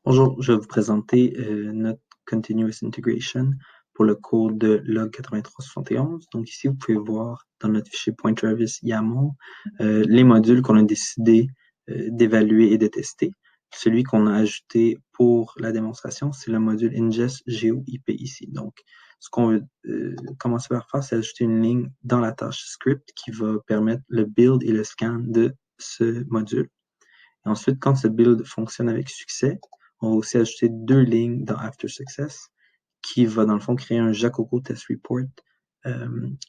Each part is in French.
Bonjour, je vais vous présenter notre Continuous Integration pour le code de log 8371. Donc ici, vous pouvez voir dans notre fichier .travis YAML les modules qu'on a décidé d'évaluer et de tester. Celui qu'on a ajouté pour la démonstration, c'est le module ingest GeoIP ici. Donc, ce qu'on veut commencer par faire, c'est ajouter une ligne dans la tâche script qui va permettre le build et le scan de ce module. Et ensuite, quand ce build fonctionne avec succès, on va aussi ajouter 2 lignes dans After Success qui va, dans le fond, créer un Jacoco Test Report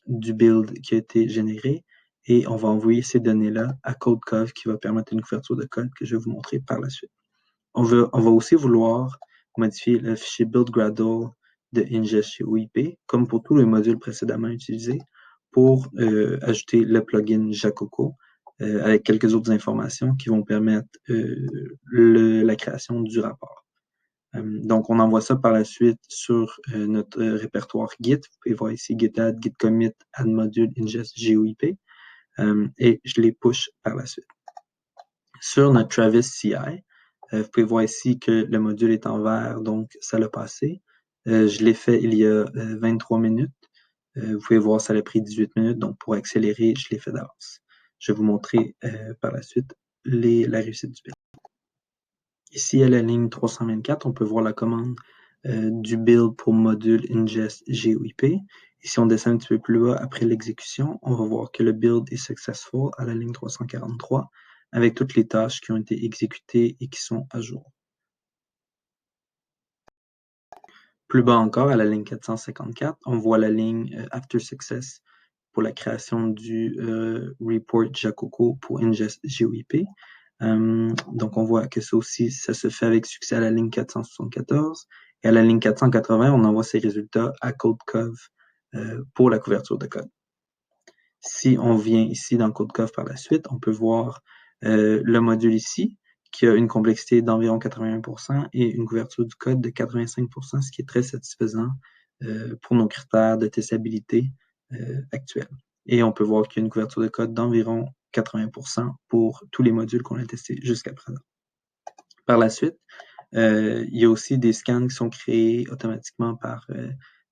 du build qui a été généré. Et on va envoyer ces données-là à CodeCov qui va permettre une couverture de code que je vais vous montrer par la suite. On va aussi vouloir modifier le fichier build.gradle de ingest.geoip, comme pour tous les modules précédemment utilisés, pour ajouter le plugin Jacoco avec quelques autres informations qui vont permettre la création du rapport. Donc, on envoie ça par la suite sur notre répertoire Git. Vous pouvez voir ici git add, git commit, add module, ingest, GeoIP. Et je les push par la suite. Sur notre Travis CI, vous pouvez voir ici que le module est en vert, donc ça l'a passé. Je l'ai fait il y a 23 minutes. Vous pouvez voir, ça a pris 18 minutes, donc pour accélérer, je l'ai fait d'avance. Je vais vous montrer par la suite la réussite du build. Ici, à la ligne 324, on peut voir la commande du build pour module ingest GeoIP. Et si on descend un petit peu plus bas après l'exécution, on va voir que le build est successful à la ligne 343 avec toutes les tâches qui ont été exécutées et qui sont à jour. Plus bas encore, à la ligne 454, on voit la ligne After Success pour la création du report Jacoco pour ingest GeoIP. Donc, on voit que ça aussi, ça se fait avec succès à la ligne 474. Et à la ligne 480, on envoie ces résultats à CodeCov pour la couverture de code. Si on vient ici dans CodeCov par la suite, on peut voir le module ici qui a une complexité d'environ 81% et une couverture du code de 85%, ce qui est très satisfaisant pour nos critères de testabilité actuels. Et on peut voir qu'il y a une couverture de code d'environ 80% pour tous les modules qu'on a testés jusqu'à présent. Par la suite, il y a aussi des scans qui sont créés automatiquement par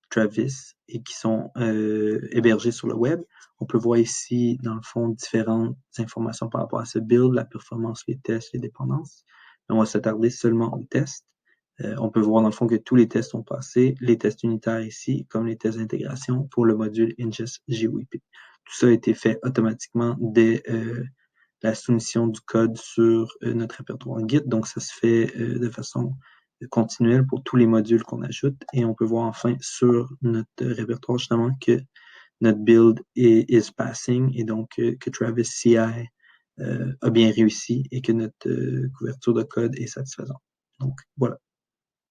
Travis et qui sont hébergés sur le web. On peut voir ici, dans le fond, différentes informations par rapport à ce build, la performance, les tests, les dépendances. On va s'attarder seulement aux tests. On peut voir, dans le fond, que tous les tests sont passés, les tests unitaires ici, comme les tests d'intégration pour le module ingest GeoIP. Tout ça a été fait automatiquement dès la soumission du code sur notre répertoire Git. Donc, ça se fait de façon continuelle pour tous les modules qu'on ajoute. Et on peut voir enfin sur notre répertoire justement que notre build is passing et donc que Travis CI a bien réussi et que notre couverture de code est satisfaisante. Donc, voilà.